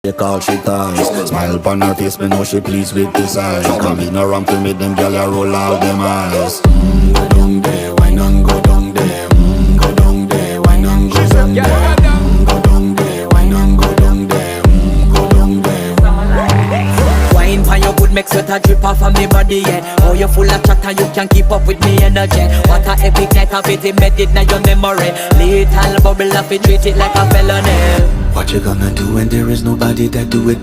They call she ties. Smile upon her face, me know she pleased with this eyes. Come in around to me, them gyal a roll out them eyes. Go down there, why not go down there? Go down there, why not go down there? Go down there, why not go down there? Go down there. Wine pan your good, make sweat a drip off of me body, yeah. Oh, you full of chatter, you can keep up with me energy. What a epic night of it, embedded in your memory. Little bubble up, it treat it like a felony. What you gonna do when there is nobody that do it